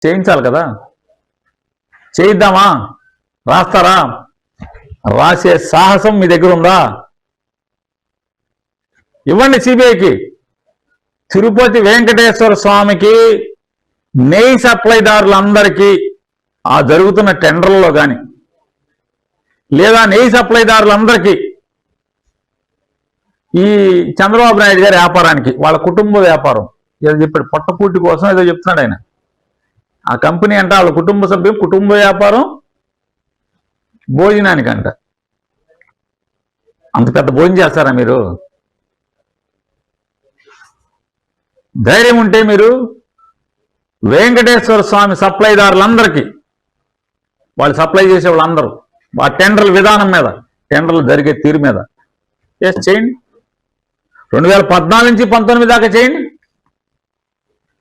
చేయించాలి కదా. చేయిద్దామా? రాస్తారా? రాసే సాహసం మీ దగ్గర ఉందా? ఇవ్వండి సిబిఐకి. తిరుపతి వెంకటేశ్వర స్వామికి నెయ్యి సప్లైదారులందరికీ ఆ జరుగుతున్న టెండర్లలో కానీ, లేదా నెయ్యి సప్లైదారులందరికీ ఈ చంద్రబాబు నాయుడు గారి వ్యాపారానికి, వాళ్ళ కుటుంబ వ్యాపారం ఏదో చెప్పాడు, పొట్టపూటి కోసం ఏదో చెప్తున్నాడు ఆయన. ఆ కంపెనీ అంట వాళ్ళ కుటుంబ సభ్యులు, కుటుంబ వ్యాపారం భోజనానికంట. అంత పెద్ద భోజనం చేస్తారా మీరు? ధైర్యం ఉంటే మీరు వెంకటేశ్వర స్వామి సప్లైదారులందరికీ, వాళ్ళు సప్లై చేసే వాళ్ళందరూ ఆ టెండర్ల విధానం మీద, టెండర్లు జరిగే తీరు మీద చేయండి. 2014 నుంచి 19 దాకా చేయండి.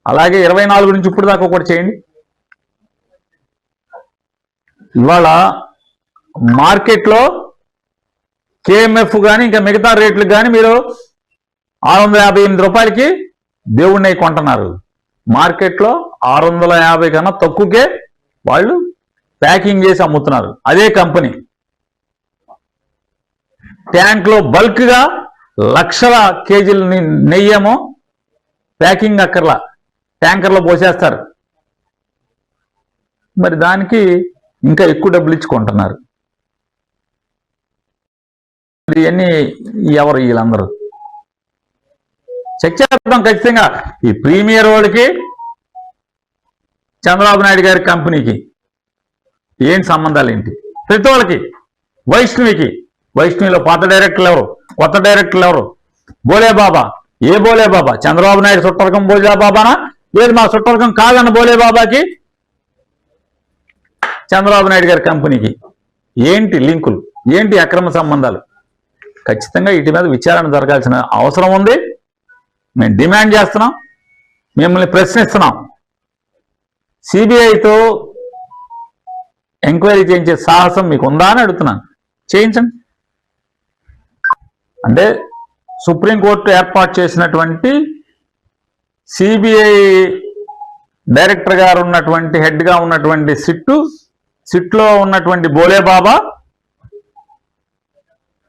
అలాగే 24 నుంచి ఇప్పుడు దాకా ఒకటి చేయండి. ఇవాళ మార్కెట్లో కేఎంఎఫ్ కానీ ఇంకా మిగతా రేట్లు కానీ మీరు 658 రూపాయలకి దేవుడి నెయ్యి కొంటున్నారు. మార్కెట్లో 650 కన్నా తక్కువకే వాళ్ళు ప్యాకింగ్ చేసి అమ్ముతున్నారు. అదే కంపెనీ ట్యాంక్లో బల్క్గా లక్షల కేజీల నెయ్యేమో ప్యాకింగ్ అక్కర్లా ట్యాంకర్లో పోసేస్తారు. మరి దానికి ఇంకా ఎక్కువ డబ్బులు ఇచ్చుకుంటున్నారు. ఇవన్నీ ఎవరు వీళ్ళందరూ? చెక్ చేద్దాం ఖచ్చితంగా. ఈ ప్రీమియర్ వాళ్ళకి చంద్రబాబు నాయుడు గారి కంపెనీకి ఏంటి సంబంధాలు ఏంటి? ప్రతి వాళ్ళకి. వైష్ణవిలో పాత డైరెక్టర్లు ఎవరు, కొత్త డైరెక్టర్లు ఎవరు? బోలేబాబా. ఏ బోలేబాబా? చంద్రబాబు నాయుడు చుట్టరకం బోలేబాబానా? లేదు మా చుట్టరకం కాదన్న బోలేబాబాకి చంద్రబాబు నాయుడు గారి కంపెనీకి ఏంటి లింకులు, ఏంటి అక్రమ సంబంధాలు? ఖచ్చితంగా వీటి మీద విచారణ జరగాల్సిన అవసరం ఉంది. మేము డిమాండ్ చేస్తున్నాం, మిమ్మల్ని ప్రశ్నిస్తున్నాం. సిబిఐతో ఎంక్వైరీ చేయించే సాహసం మీకు ఉందా అని అడుగుతున్నాను. చేయించండి. అంటే సుప్రీంకోర్టు ఏర్పాటు చేసినటువంటి సిబిఐ డైరెక్టర్ గారు ఉన్నటువంటి, హెడ్గా ఉన్నటువంటి సిట్లో ఉన్నటువంటి బోలేబాబా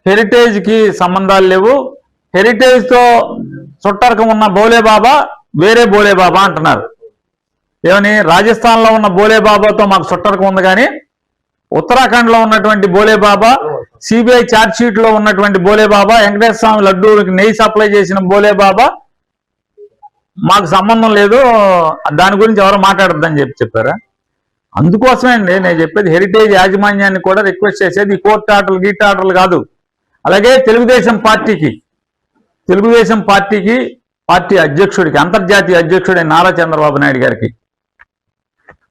హెరిటేజ్కి సంబంధాలు లేవు, హెరిటేజ్తో చుట్టరకం ఉన్న బోలేబాబా వేరే బోలేబాబా అంటున్నారు. ఏమని? రాజస్థాన్లో ఉన్న బోలేబాబాతో మాకు చుట్టరకం ఉంది, కానీ ఉత్తరాఖండ్లో ఉన్నటువంటి బోలేబాబా, సిబిఐ ఛార్జ్ షీట్లో ఉన్నటువంటి బోలేబాబా, వెంకటేశ్వర స్వామి లడ్డూకి నెయ్యి సప్లై చేసిన బోలేబాబా మాకు సంబంధం లేదు, దాని గురించి ఎవరు మాట్లాడద్దని చెప్పారా? అందుకోసమే అండి నేను చెప్పేది. హెరిటేజ్ యాజమాన్యాన్ని కూడా రిక్వెస్ట్ చేసేది ఈ కోర్టు ఆర్డర్లు గీట్ ఆర్డర్లు కాదు. అలాగే తెలుగుదేశం పార్టీకి పార్టీ అధ్యక్షుడికి, అంతర్జాతీయ అధ్యక్షుడైన నారా చంద్రబాబు నాయుడు గారికి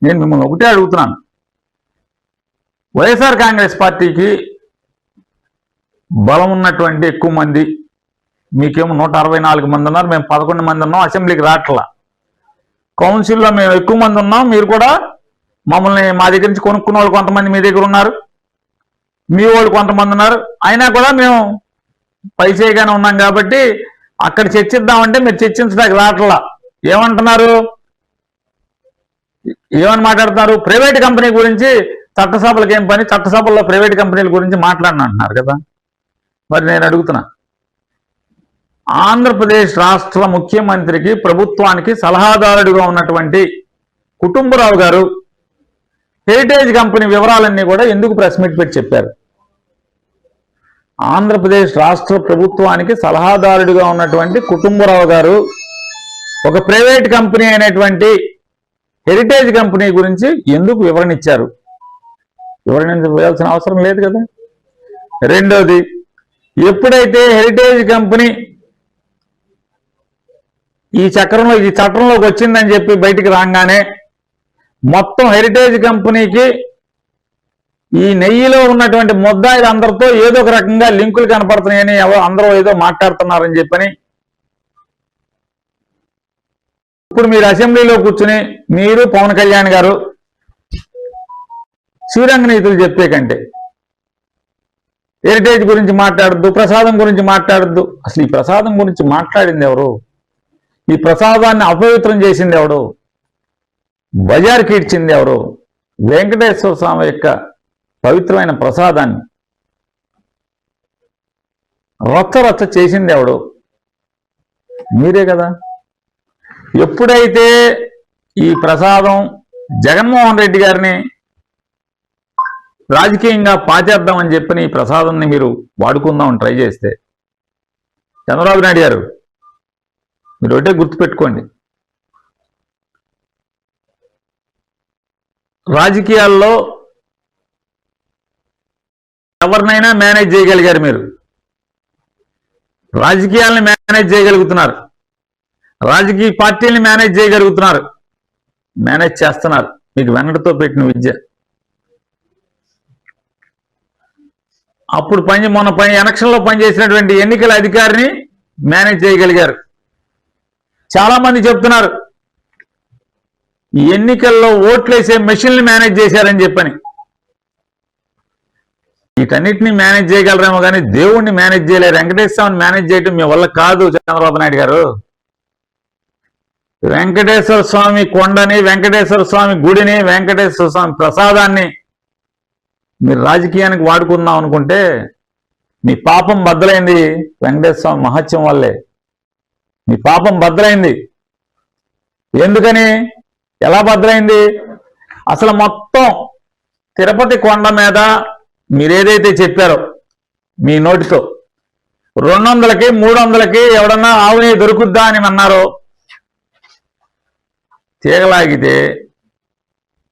నేను మిమ్మల్ని ఒకటే అడుగుతున్నాను. వైఎస్ఆర్ కాంగ్రెస్ పార్టీకి బలం ఉన్నటువంటి ఎక్కువ మంది, మీకేమో 164 మంది ఉన్నారు, మేము 11 మంది ఉన్నాం, అసెంబ్లీకి రావట్లా. కౌన్సిల్లో మేము ఎక్కువ మంది ఉన్నాం, మీరు కూడా మమ్మల్ని మా దగ్గర నుంచి కొనుక్కున్న వాళ్ళు కొంతమంది మీ దగ్గర ఉన్నారు, మీ వాళ్ళు కొంతమంది ఉన్నారు. అయినా కూడా మేము పైసేగానే ఉన్నాం కాబట్టి అక్కడ చర్చిద్దామంటే మీరు చర్చించడానికి రావట్లా. ఏమని మాట్లాడుతున్నారు? ప్రైవేట్ కంపెనీ గురించి చట్టసభలకు ఏం పని, చట్టసభల్లో ప్రైవేట్ కంపెనీల గురించి మాట్లాడిన అంటున్నారు కదా. మరి నేను అడుగుతున్నా, ఆంధ్రప్రదేశ్ రాష్ట్ర ముఖ్యమంత్రికి, ప్రభుత్వానికి సలహాదారుడిగా ఉన్నటువంటి కుటుంబరావు గారు హెరిటేజ్ కంపెనీ వివరాలన్నీ కూడా ఎందుకు ప్రెస్ మీట్ పెట్టి చెప్పారు? ఆంధ్రప్రదేశ్ రాష్ట్ర ప్రభుత్వానికి సలహాదారుడిగా ఉన్నటువంటి కుటుంబరావు గారు ఒక ప్రైవేట్ కంపెనీ అయినటువంటి హెరిటేజ్ కంపెనీ గురించి ఎందుకు వివరణ ఇచ్చారు? వివరణ ఇవ్వాల్సిన అవసరం లేదు కదా. రెండోది, ఎప్పుడైతే హెరిటేజ్ కంపెనీ ఈ చట్టంలోకి వచ్చిందని చెప్పి బయటికి రాగానే మొత్తం హెరిటేజ్ కంపెనీకి ఈ నెయ్యిలో ఉన్నటువంటి ముద్దాయిలు అందరితో ఏదో ఒక రకంగా లింకులు కనపడుతున్నాయని అందరూ ఏదో మాట్లాడుతున్నారని చెప్పని ఇప్పుడు మీరు అసెంబ్లీలో కూర్చుని మీరు పవన్ కళ్యాణ్ గారు శ్రీరంగ నీతులు చెప్పే కంటే హెరిటేజ్ గురించి మాట్లాడద్దు, ప్రసాదం గురించి మాట్లాడద్దు. అసలు ఈ ప్రసాదం గురించి మాట్లాడింది ఎవరు? ఈ ప్రసాదాన్ని అపవిత్రం చేసింది ఎవడు? బజార్కి ఇచ్చింది ఎవరు? వెంకటేశ్వర స్వామి యొక్క పవిత్రమైన ప్రసాదాన్ని రచ్చ చేసింది ఎవడు? మీరే కదా. ఎప్పుడైతే ఈ ప్రసాదం జగన్మోహన్ రెడ్డి గారిని రాజకీయంగా పాచేద్దామని చెప్పి ఈ ప్రసాదాన్ని మీరు వాడుకుందామని ట్రై చేస్తే, చంద్రబాబు నాయుడు గారు మీరు ఒకటే గుర్తుపెట్టుకోండి, రాజకీయాల్లో ఎవరినైనా మేనేజ్ చేయగలిగారు. మీరు రాజకీయాలను మేనేజ్ చేయగలుగుతున్నారు, రాజకీయ పార్టీలను మేనేజ్ చేయగలుగుతున్నారు, మేనేజ్ చేస్తున్నారు. మీకు వెన్నడతో పెట్టిన విద్య. అప్పుడు మొన్న ఎలక్షన్లో పనిచేసినటువంటి ఎన్నికల అధికారిని మేనేజ్ చేయగలిగారు. చాలా మంది చెప్తున్నారు ఈ ఎన్నికల్లో ఓట్లేసే మెషిన్లు మేనేజ్ చేశారని చెప్పని. వీటన్నిటిని మేనేజ్ చేయగలరేమో కానీ దేవుణ్ణి మేనేజ్ చేయలేరు. వెంకటేశ్వర స్వామిని మేనేజ్ చేయడం మీ వల్ల కాదు చంద్రబాబు నాయుడు గారు. వెంకటేశ్వర స్వామి కొండని, వెంకటేశ్వర స్వామి గుడిని, వెంకటేశ్వర స్వామి ప్రసాదాన్ని మీరు రాజకీయానికి వాడుకుందాం అనుకుంటే మీ పాపం బద్దలైంది. వెంకటేశ్వర స్వామి మహత్యం వల్లే మీ పాపం బద్దలైంది. ఎందుకని, ఎలా బద్దలైంది? అసలు మొత్తం తిరుపతి కొండ మీద మీరేదైతే చెప్పారో మీ నోటితో 200కి 300కి ఎవడన్నా ఆవుని దొరుకుద్దా అని అన్నారో, తీగలాగితే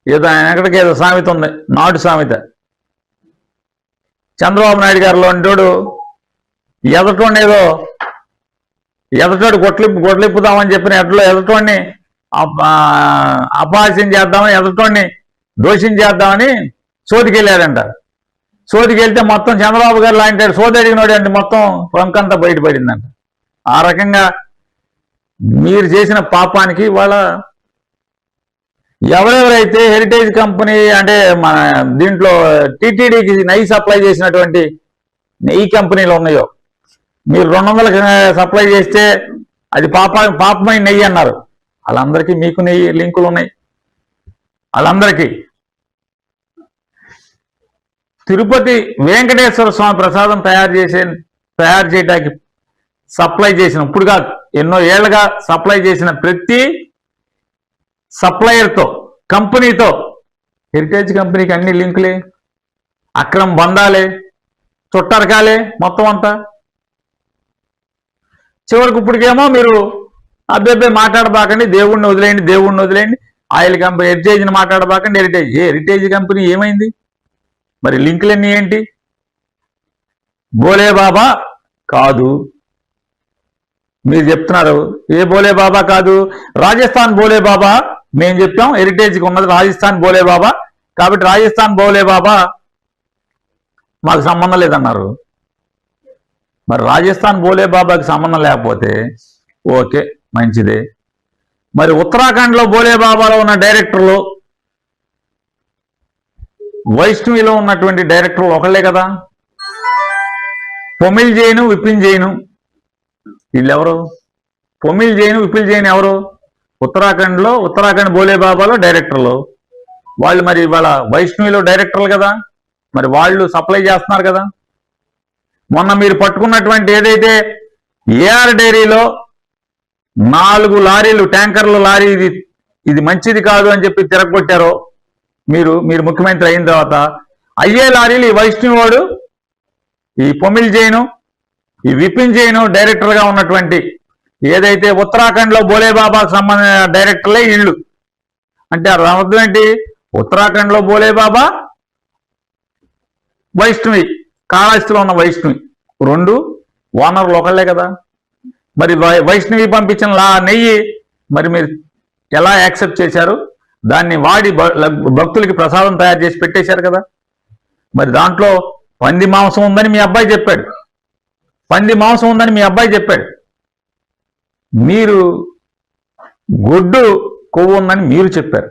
ఏదో ఆయన ఎక్కడికి ఏదో సామెత ఉంది, నాటు సామెత. చంద్రబాబు నాయుడు గారిలో అంటోడు ఎదటోడు గొట్లిప్పుదామని చెప్పిన ఎట్లో ఎదటోడిని అపహాస్యం చేద్దామని, ఎదటోడిని దోషం చేద్దామని సోదికెళ్ళాడంట. సోదికెళ్తే మొత్తం చంద్రబాబు గారు లాంటి సోది అడిగినోడు అంటే మొత్తం ప్రముఖంతా బయటపడిందంట. ఆ రకంగా మీరు చేసిన పాపానికి వాళ్ళ ఎవరెవరైతే హెరిటేజ్ కంపెనీ అంటే మన దీంట్లో టీటీడీకి నెయ్యి సప్లై చేసినటువంటి నెయ్యి కంపెనీలు ఉన్నాయో, మీరు 200కి సప్లై చేస్తే అది పాపమైన నెయ్యి అన్నారు. వాళ్ళందరికీ మీకు నెయ్యి లింకులు ఉన్నాయి. వాళ్ళందరికీ తిరుపతి వెంకటేశ్వర స్వామి ప్రసాదం తయారు చేయడానికి సప్లై చేసిన, ఇప్పుడు కాదు ఎన్నో ఏళ్ళగా సప్లై చేసిన ప్రతి సప్లయర్తో, కంపెనీతో, హెరిటేజ్ కంపెనీకి అన్ని లింకులే, అక్రమ బంధాలే, చుట్టరకాలే మొత్తం అంతా. చివరికి ఇప్పటికేమో మీరు అబ్బాయి మాట్లాడబాకండి, దేవుణ్ణి వదిలేయండి, ఆయిల్ కంపెనీ హెరిటేజ్ని మాట్లాడబాకండి. హెరిటేజ్ కంపెనీ ఏమైంది మరి? లింకులన్నీ ఏంటి? బోలే బాబా కాదు మీరు చెప్తున్నారు. ఏ బోలే బాబా కాదు? రాజస్థాన్ బోలే బాబా మేము చెప్పాం. హెరిటేజ్కి ఉన్నది రాజస్థాన్ బోలే బాబా, కాబట్టి రాజస్థాన్ బోలే బాబా మాకు సంబంధం లేదన్నారు. మరి రాజస్థాన్ బోలే బాబాకి సంబంధం లేకపోతే ఓకే, మంచిదే. మరి ఉత్తరాఖండ్లో బోలే బాబాలో ఉన్న డైరెక్టర్లు, వైష్ణవిలో ఉన్నటువంటి డైరెక్టర్లు ఒకళ్ళే కదా. పొమిల్ జైను, విపిన్ జైను వీళ్ళెవరు? పొమిల్ జైను, విపిల్ జైన్ ఎవరు? ఉత్తరాఖండ్ బోలే బాబాలో డైరెక్టర్లు వాళ్ళు. మరి వాళ్ళ వైష్ణవిలో డైరెక్టర్లు కదా, మరి వాళ్ళు సప్లై చేస్తున్నారు కదా. మొన్న మీరు పట్టుకున్నటువంటి ఏదైతే ఏఆర్ డైరీలో 4 లారీలు, ట్యాంకర్లు లారీ ఇది మంచిది కాదు అని చెప్పి తిరగొట్టారో మీరు ముఖ్యమంత్రి అయిన తర్వాత, అయ్యే లారీలు ఈ వైష్ణవాడు, ఈ పొమిల్ జైను, ఈ విపిన్ జైను డైరెక్టర్గా ఉన్నటువంటి ఏదైతే ఉత్తరాఖండ్లో బోలే బాబాకు సంబంధించిన డైరెక్టర్లే ఇళ్ళు. అంటే అర్థం ఏంటి? ఉత్తరాఖండ్లో బోలే బాబా, వైష్ణవి, కాళహస్తిలో ఉన్న వైష్ణవి, 2 ఓనర్లు ఒకళ్ళే కదా. మరి వైష్ణవి పంపించిన నెయ్యి మరి మీరు ఎలా యాక్సెప్ట్ చేశారు? దాన్ని వాడి భక్తులకి ప్రసాదం తయారు చేసి పెట్టేశారు కదా. మరి దాంట్లో పంది మాంసం ఉందని మీ అబ్బాయి చెప్పాడు. మీరు గొడ్డు కొవ్వు ఉందని మీరు చెప్పారు.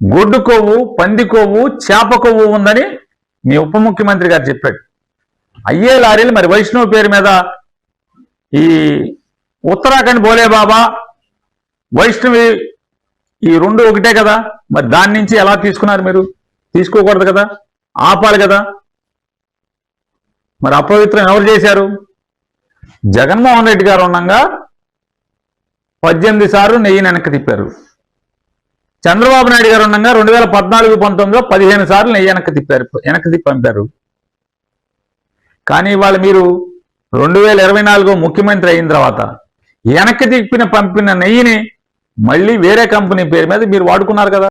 గొడ్డు కొవ్వు, పంది కొవ్వు, చేప కొవ్వు ఉందని మీ ఉప ముఖ్యమంత్రి గారు చెప్పాడు. అయ్యే లారీలు మరి వైష్ణవ్ పేరు మీద ఈ ఉత్తరాఖండ్ బోలే బాబా, వైష్ణవి ఈ రెండు ఒకటే కదా, మరి దాని నుంచి ఎలా తీసుకున్నారు మీరు? తీసుకోకూడదు కదా, ఆపాలి కదా. మరి అపవిత్రం ఎవరు చేశారు? జగన్మోహన్ రెడ్డి గారు ఉండగా 18 సార్లు నెయ్యి వెనక్కి తిప్పారు. చంద్రబాబు నాయుడు గారు ఉండగా 2014-19లో 15 సార్లు నెయ్యి వెనక్కి తిప్పి పంపారు. కానీ ఇవాళ మీరు 2024 ముఖ్యమంత్రి అయిన తర్వాత వెనక్కి పంపిన నెయ్యిని మళ్ళీ వేరే కంపెనీ పేరు మీద మీరు వాడుకున్నారు కదా.